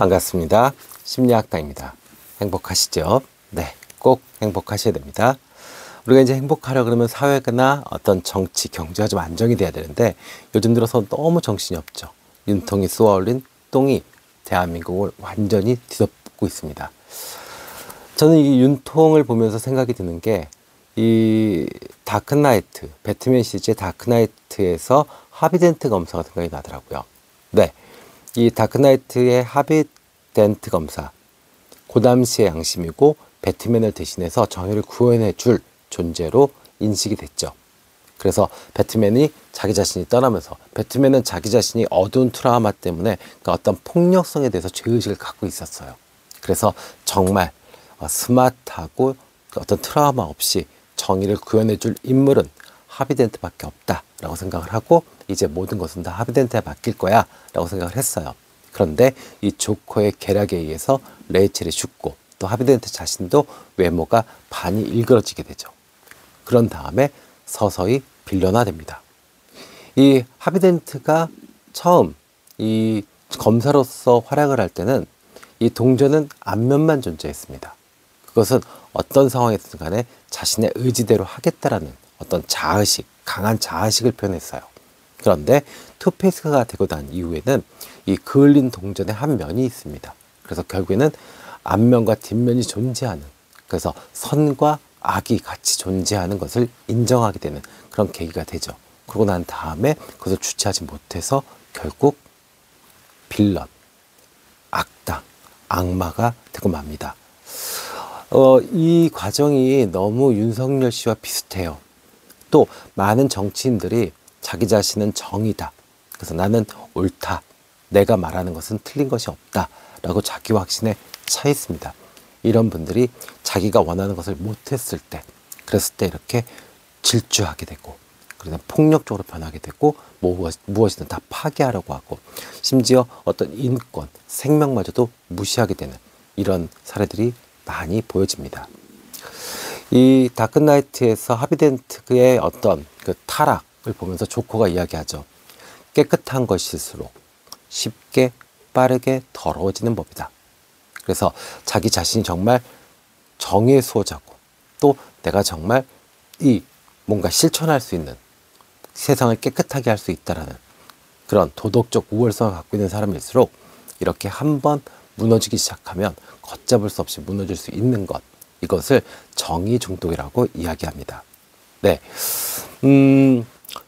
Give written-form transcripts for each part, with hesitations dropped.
반갑습니다. 심리학당입니다. 행복하시죠? 네, 꼭 행복하셔야 됩니다. 우리가 이제 행복하려 그러면 사회나 어떤 정치, 경제가 좀 안정이 돼야 되는데 요즘 들어서 너무 정신이 없죠. 윤통이 쏘아올린 똥이 대한민국을 완전히 뒤덮고 있습니다. 저는 이 윤통을 보면서 생각이 드는 게 이 다크나이트, 배트맨 시리즈의 다크나이트에서 하비덴트 검사가 생각이 나더라고요. 네, 이 다크나이트의 하비덴트 검사, 그 당시의 양심이고 배트맨을 대신해서 정의를 구현해 줄 존재로 인식이 됐죠. 그래서 배트맨이 자기 자신이 떠나면서 배트맨은 자기 자신이 어두운 트라우마 때문에 그러니까 어떤 폭력성에 대해서 죄의식을 갖고 있었어요. 그래서 정말 스마트하고 어떤 트라우마 없이 정의를 구현해 줄 인물은 하비덴트밖에 없다라고 생각을 하고 이제 모든 것은 다 하비덴트에 맡길 거야 라고 생각을 했어요. 그런데 이 조커의 계략에 의해서 레이첼이 죽고 또 하비덴트 자신도 외모가 반이 일그러지게 되죠. 그런 다음에 서서히 빌런화됩니다. 이 하비덴트가 처음 이 검사로서 활약을 할 때는 이 동전은 앞면만 존재했습니다. 그것은 어떤 상황이든 간에 자신의 의지대로 하겠다라는 어떤 자의식, 강한 자의식을 표현했어요. 그런데 투페이스가 되고 난 이후에는 이 그을린 동전의 한 면이 있습니다. 그래서 결국에는 앞면과 뒷면이 존재하는, 그래서 선과 악이 같이 존재하는 것을 인정하게 되는 그런 계기가 되죠. 그러고 난 다음에 그것을 주체하지 못해서 결국 빌런, 악당, 악마가 되고 맙니다. 이 과정이 너무 윤석열 씨와 비슷해요. 또 많은 정치인들이 자기 자신은 정의다. 그래서 나는 옳다. 내가 말하는 것은 틀린 것이 없다. 라고 자기 확신에 차 있습니다. 이런 분들이 자기가 원하는 것을 못했을 때, 그랬을 때 이렇게 질주하게 되고, 그러다 폭력적으로 변하게 되고, 무엇이든 다 파괴하려고 하고, 심지어 어떤 인권, 생명마저도 무시하게 되는 이런 사례들이 많이 보여집니다. 이 다크나이트에서 하비덴트의 어떤 그 타락을 보면서 조커가 이야기하죠. 깨끗한 것일수록 쉽게 빠르게 더러워지는 법이다. 그래서 자기 자신이 정말 정의의 수호자고 또 내가 정말 이 뭔가 실천할 수 있는 세상을 깨끗하게 할 수 있다라는 그런 도덕적 우월성을 갖고 있는 사람일수록 이렇게 한번 무너지기 시작하면 걷잡을 수 없이 무너질 수 있는 것, 이것을 정의 중독이라고 이야기합니다. 네,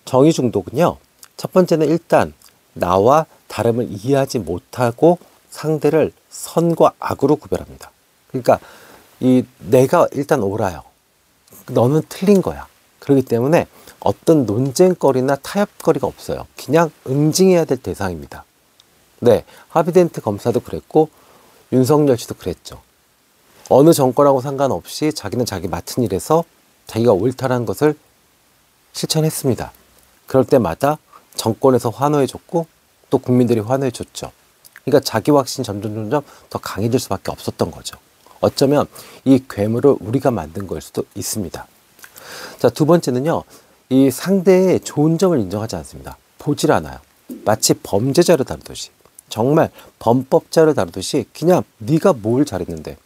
정의 중독은요, 첫 번째는 일단 나와 다름을 이해하지 못하고 상대를 선과 악으로 구별합니다. 그러니까 내가 일단 옳아요. 너는 틀린 거야. 그렇기 때문에 어떤 논쟁거리나 타협거리가 없어요. 그냥 응징해야 될 대상입니다. 네, 하비덴트 검사도 그랬고 윤석열 씨도 그랬죠. 어느 정권하고 상관없이 자기는 자기 맡은 일에서 자기가 옳다는 것을 실천했습니다. 그럴 때마다 정권에서 환호해줬고 또 국민들이 환호해줬죠. 그러니까 자기 확신이 점점 더 강해질 수밖에 없었던 거죠. 어쩌면 이 괴물을 우리가 만든 걸 수도 있습니다. 자, 두 번째는요. 이 상대의 좋은 점을 인정하지 않습니다. 보질 않아요. 마치 범죄자를 다루듯이, 정말 범법자를 다루듯이 그냥 네가 뭘 잘했는데,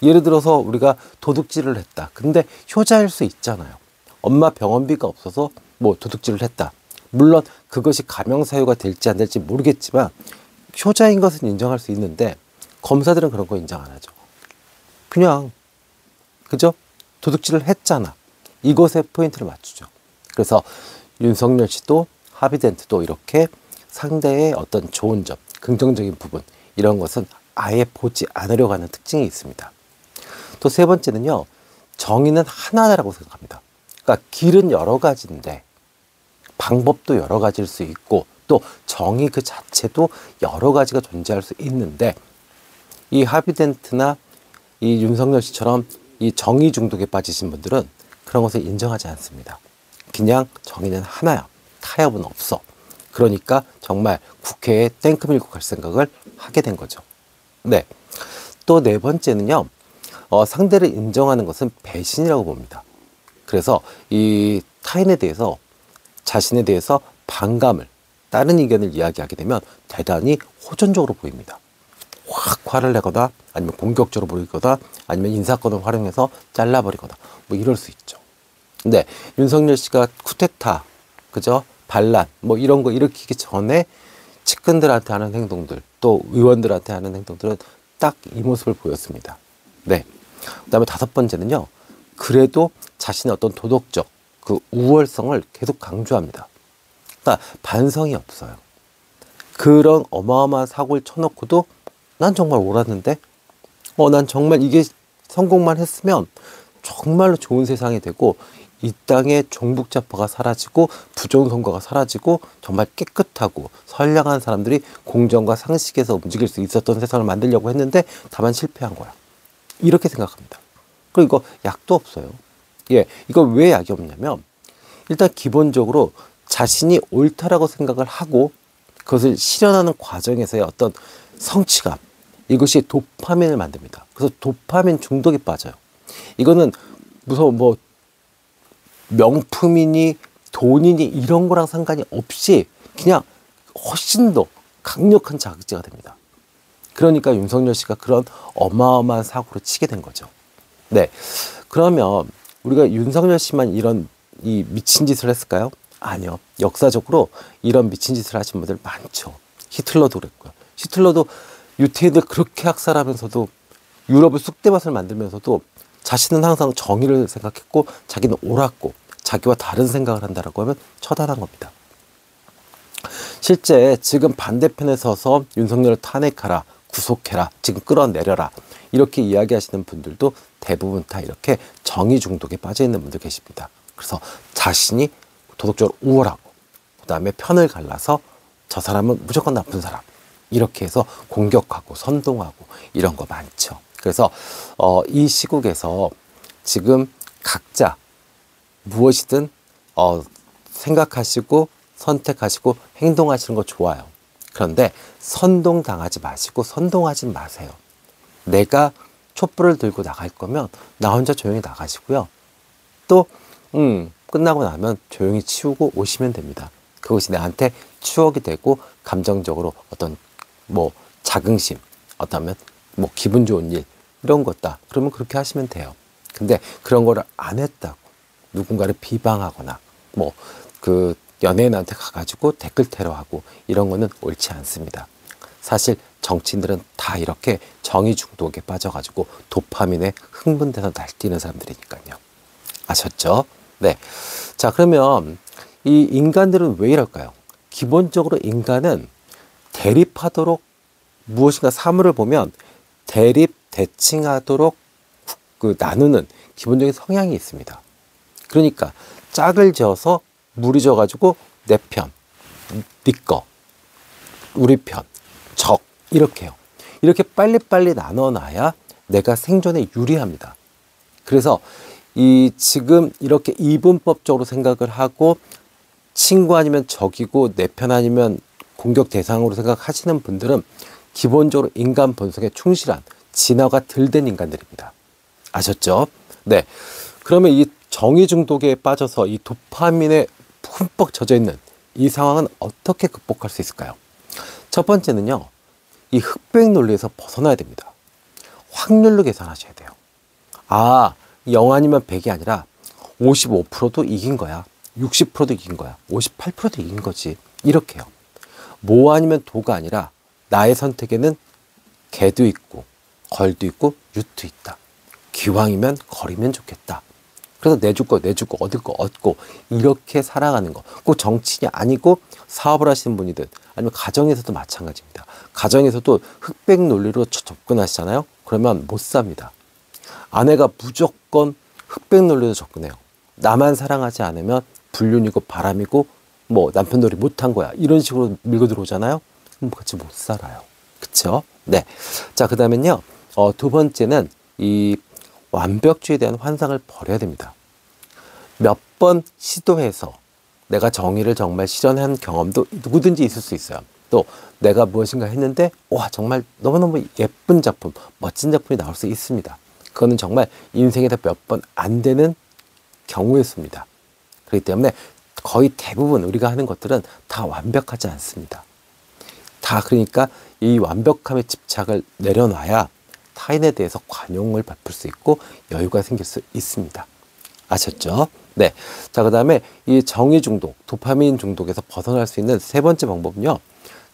예를 들어서 우리가 도둑질을 했다. 근데 효자일 수 있잖아요. 엄마 병원비가 없어서 뭐 도둑질을 했다. 물론 그것이 가명사유가 될지 안 될지 모르겠지만 효자인 것은 인정할 수 있는데 검사들은 그런 거 인정 안 하죠. 그냥 그죠? 도둑질을 했잖아. 이것에 포인트를 맞추죠. 그래서 윤석열 씨도 하비덴트도 이렇게 상대의 어떤 좋은 점, 긍정적인 부분, 이런 것은 아예 보지 않으려고 하는 특징이 있습니다. 또 세 번째는요, 정의는 하나다라고 생각합니다. 그러니까 길은 여러 가지인데 방법도 여러 가지일 수 있고 또 정의 그 자체도 여러 가지가 존재할 수 있는데, 이 하비덴트나 이 윤석열 씨처럼 이 정의 중독에 빠지신 분들은 그런 것을 인정하지 않습니다. 그냥 정의는 하나야. 타협은 없어. 그러니까 정말 국회에 땡크 밀고 갈 생각을 하게 된 거죠. 네. 또 네 번째는요, 상대를 인정하는 것은 배신이라고 봅니다. 그래서 이 타인에 대해서, 자신에 대해서 반감을, 다른 의견을 이야기하게 되면 대단히 호전적으로 보입니다. 확 화를 내거나 아니면 공격적으로 보이거나 아니면 인사권을 활용해서 잘라버리거나 뭐 이럴 수 있죠. 근데 윤석열 씨가 쿠데타, 그죠? 반란, 뭐 이런 거 일으키기 전에 측근들한테 하는 행동들, 또 의원들한테 하는 행동들은 딱 이 모습을 보였습니다. 네. 그 다음에 5번째는요, 그래도 자신의 어떤 도덕적 그 우월성을 계속 강조합니다. 그러니까 반성이 없어요. 그런 어마어마한 사고를 쳐놓고도 난 정말 옳았는데, 난 정말 이게 성공만 했으면 정말로 좋은 세상이 되고 이 땅에 종북자파가 사라지고 부정선거가 사라지고 정말 깨끗하고 선량한 사람들이 공정과 상식에서 움직일 수 있었던 세상을 만들려고 했는데 다만 실패한 거야. 이렇게 생각합니다. 그리고 이거 약도 없어요. 예, 이거 왜 약이 없냐면 일단 기본적으로 자신이 옳다라고 생각을 하고 그것을 실현하는 과정에서의 어떤 성취감, 이것이 도파민을 만듭니다. 그래서 도파민 중독에 빠져요. 이거는 무슨 뭐 명품이니 돈이니 이런 거랑 상관이 없이 그냥 훨씬 더 강력한 자극제가 됩니다. 그러니까 윤석열 씨가 그런 어마어마한 사고를 치게 된 거죠. 네, 그러면 우리가 윤석열 씨만 이런 이 미친 짓을 했을까요? 아니요. 역사적으로 이런 미친 짓을 하신 분들 많죠. 히틀러도 그랬고요. 히틀러도 유태인들 그렇게 학살하면서도 유럽을 쑥대밭을 만들면서도 자신은 항상 정의를 생각했고 자기는 옳았고 자기와 다른 생각을 한다라고 하면 처단한 겁니다. 실제 지금 반대편에 서서 윤석열을 탄핵하라, 구속해라, 지금 끌어내려라 이렇게 이야기하시는 분들도 대부분 다 이렇게 정의 중독에 빠져 있는 분들 계십니다. 그래서 자신이 도덕적으로 우월하고 그 다음에 편을 갈라서 저 사람은 무조건 나쁜 사람 이렇게 해서 공격하고 선동하고 이런 거 많죠. 그래서 이 시국에서 지금 각자 무엇이든 생각하시고 선택하시고 행동하시는 거 좋아요. 그런데 선동당하지 마시고 선동하지 마세요. 내가 촛불을 들고 나갈 거면 나 혼자 조용히 나가시고요. 또 끝나고 나면 조용히 치우고 오시면 됩니다. 그것이 나한테 추억이 되고 감정적으로 어떤 뭐 자긍심, 어떠면 뭐 기분 좋은 일 이런 것다. 그러면 그렇게 하시면 돼요. 근데 그런 거를 안 했다고 누군가를 비방하거나 뭐 그 연예인한테 가가지고 댓글 테러하고 이런 거는 옳지 않습니다. 사실 정치인들은 다 이렇게 정의 중독에 빠져가지고 도파민에 흥분돼서 날뛰는 사람들이니까요. 아셨죠? 네. 자, 그러면 이 인간들은 왜 이럴까요? 기본적으로 인간은 대립하도록 무엇인가 사물을 보면 대립, 대칭하도록 그 나누는 기본적인 성향이 있습니다. 그러니까 짝을 지어서 물이 져가지고 내 편, 네 거, 우리 편, 적 이렇게 해요. 이렇게 빨리빨리 나눠놔야 내가 생존에 유리합니다. 그래서 이 지금 이렇게 이분법적으로 생각을 하고 친구 아니면 적이고 내 편 아니면 공격 대상으로 생각하시는 분들은 기본적으로 인간 본성에 충실한 진화가 덜 된 인간들입니다. 아셨죠? 네. 그러면 이 정의 중독에 빠져서 이 도파민에 흠뻑 젖어 있는 이 상황은 어떻게 극복할 수 있을까요? 첫 번째는요, 이 흑백 논리에서 벗어나야 됩니다. 확률로 계산하셔야 돼요. 아, 0 아니면 100이 아니라 55%도 이긴 거야. 60%도 이긴 거야. 58%도 이긴 거지. 이렇게요. 모 아니면 도가 아니라 나의 선택에는 개도 있고 걸도 있고 유도 있다. 기왕이면 걸이면 좋겠다. 그래서 내줄 거 내주고 얻을 거 얻고 이렇게 살아가는 거. 꼭 정치인이 아니고 사업을 하시는 분이든 아니면 가정에서도 마찬가지입니다. 가정에서도 흑백 논리로 접근하시잖아요. 그러면 못 삽니다. 아내가 무조건 흑백 논리로 접근해요. 나만 사랑하지 않으면 불륜이고 바람이고 뭐 남편 놀이 못한 거야. 이런 식으로 밀고 들어오잖아요. 그럼 같이 못 살아요. 그쵸? 네. 자, 그 다음엔요. 두 번째는 이 완벽주의에 대한 환상을 버려야 됩니다. 몇 번 시도해서 내가 정의를 정말 실현한 경험도 누구든지 있을 수 있어요. 또 내가 무엇인가 했는데 와 정말 너무너무 예쁜 작품, 멋진 작품이 나올 수 있습니다. 그거는 정말 인생에서 몇 번 안 되는 경우의 수입니다. 그렇기 때문에 거의 대부분 우리가 하는 것들은 다 완벽하지 않습니다. 다 그러니까 이 완벽함에 집착을 내려놔야 타인에 대해서 관용을 베풀 수 있고 여유가 생길 수 있습니다. 아셨죠? 네. 자, 그 다음에 이 정의 중독, 도파민 중독에서 벗어날 수 있는 세 번째 방법은요.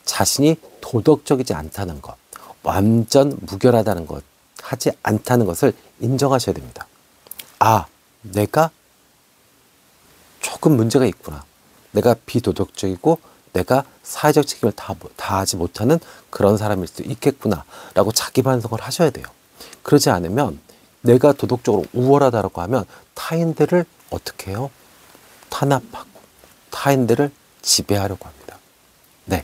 자신이 도덕적이지 않다는 것, 완전 무결하다는 것, 하지 않다는 것을 인정하셔야 됩니다. 아, 내가 조금 문제가 있구나. 내가 비도덕적이고 내가 사회적 책임을 다하지 못하는 그런 사람일 수 있겠구나 라고 자기 반성을 하셔야 돼요. 그러지 않으면 내가 도덕적으로 우월하다고 하면 타인들을 어떻게 해요? 탄압하고 타인들을 지배하려고 합니다. 네,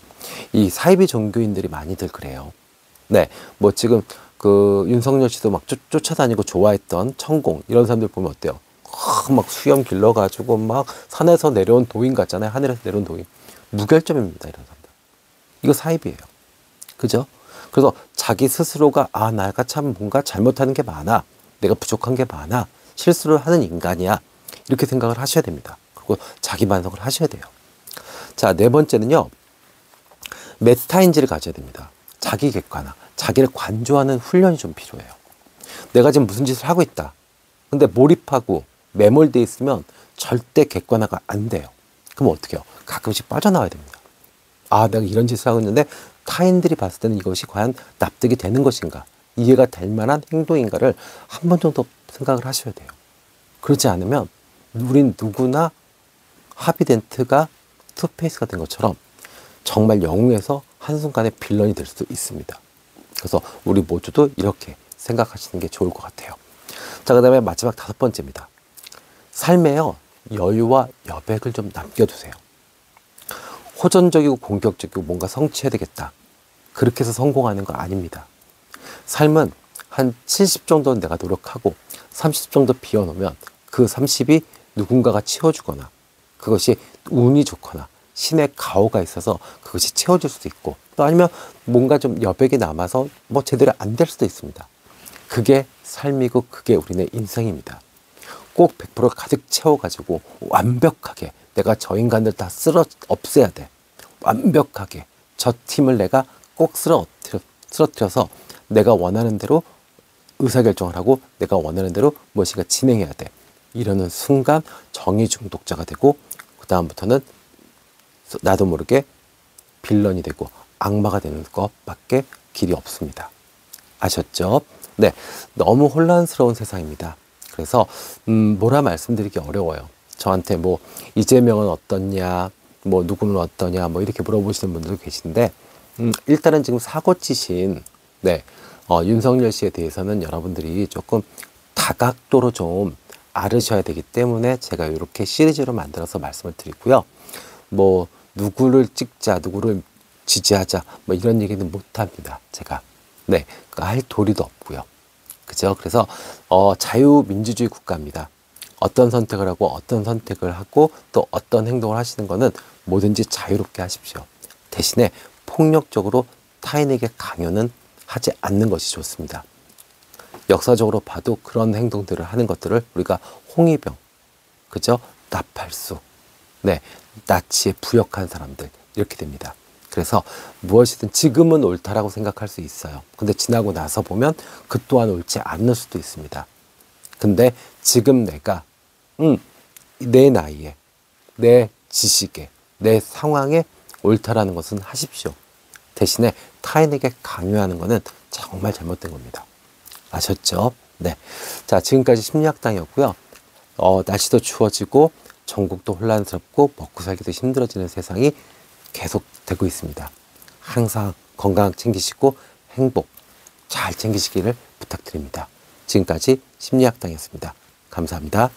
이 사이비 종교인들이 많이들 그래요. 네, 뭐 지금 그 윤석열 씨도 막 쫓아다니고 좋아했던 천공 이런 사람들 보면 어때요? 막 수염 길러가지고 막 산에서 내려온 도인 같잖아요. 하늘에서 내려온 도인. 무결점입니다. 이런 사람들. 이거 사입이에요. 그죠? 그래서 자기 스스로가 아, 내가 참 뭔가 잘못하는 게 많아. 내가 부족한 게 많아. 실수를 하는 인간이야. 이렇게 생각을 하셔야 됩니다. 그리고 자기 반성을 하셔야 돼요. 자, 네 번째는요. 메타인지를 가져야 됩니다. 자기 객관화. 자기를 관조하는 훈련이 좀 필요해요. 내가 지금 무슨 짓을 하고 있다. 근데 몰입하고 매몰돼 있으면 절대 객관화가 안 돼요. 그럼 어떻게 해요? 가끔씩 빠져나와야 됩니다. 아, 내가 이런 짓을 하고 있는데 타인들이 봤을 때는 이것이 과연 납득이 되는 것인가? 이해가 될 만한 행동인가를 한 번 정도 생각을 하셔야 돼요. 그렇지 않으면 우린 누구나 하비덴트가 투페이스가 된 것처럼 정말 영웅에서 한순간에 빌런이 될 수도 있습니다. 그래서 우리 모두도 이렇게 생각하시는 게 좋을 것 같아요. 자, 그 다음에 마지막 다섯 번째입니다. 삶에요, 여유와 여백을 좀 남겨두세요. 호전적이고 공격적이고 뭔가 성취해야 되겠다. 그렇게 해서 성공하는 거 아닙니다. 삶은 한 70 정도는 내가 노력하고 30 정도 비워놓으면 그 30이 누군가가 채워주거나 그것이 운이 좋거나 신의 가호가 있어서 그것이 채워질 수도 있고 또 아니면 뭔가 좀 여백이 남아서 뭐 제대로 안 될 수도 있습니다. 그게 삶이고 그게 우리네 인생입니다. 꼭 100% 가득 채워가지고 완벽하게 내가 저 인간들 다 없애야 돼. 완벽하게 저 팀을 내가 꼭 쓰러뜨려서 내가 원하는 대로 의사결정을 하고 내가 원하는 대로 무엇인가 진행해야 돼. 이러는 순간 정의 중독자가 되고 그 다음부터는 나도 모르게 빌런이 되고 악마가 되는 것밖에 길이 없습니다. 아셨죠? 네, 너무 혼란스러운 세상입니다. 그래서 뭐라 말씀드리기 어려워요. 저한테 뭐 이재명은 어떻냐, 뭐 누구는 어떠냐, 뭐 이렇게 물어보시는 분들도 계신데 일단은 지금 사고 치신 네, 윤석열 씨에 대해서는 여러분들이 조금 다각도로 좀 알으셔야 되기 때문에 제가 이렇게 시리즈로 만들어서 말씀을 드리고요. 뭐 누구를 찍자, 누구를 지지하자, 뭐 이런 얘기는 못합니다. 제가 네, 할 도리도 없고요. 그죠? 그래서 자유민주주의 국가입니다. 어떤 선택을 하고 어떤 선택을 하고 또 어떤 행동을 하시는 거는 뭐든지 자유롭게 하십시오. 대신에 폭력적으로 타인에게 강요는 하지 않는 것이 좋습니다. 역사적으로 봐도 그런 행동들을 하는 것들을 우리가 홍위병, 그죠? 나팔수, 네, 나치에 부역한 사람들 이렇게 됩니다. 그래서 무엇이든 지금은 옳다라고 생각할 수 있어요. 근데 지나고 나서 보면 그 또한 옳지 않을 수도 있습니다. 근데 지금 내가 내 나이에, 내 지식에, 내 상황에 옳다라는 것은 하십시오. 대신에 타인에게 강요하는 것은 정말 잘못된 겁니다. 아셨죠? 네. 자, 지금까지 심리학당이었고요. 날씨도 추워지고 전국도 혼란스럽고 먹고 살기도 힘들어지는 세상이 계속되고 있습니다. 항상 건강 챙기시고 행복 잘 챙기시기를 부탁드립니다. 지금까지 심리학당이었습니다. 감사합니다.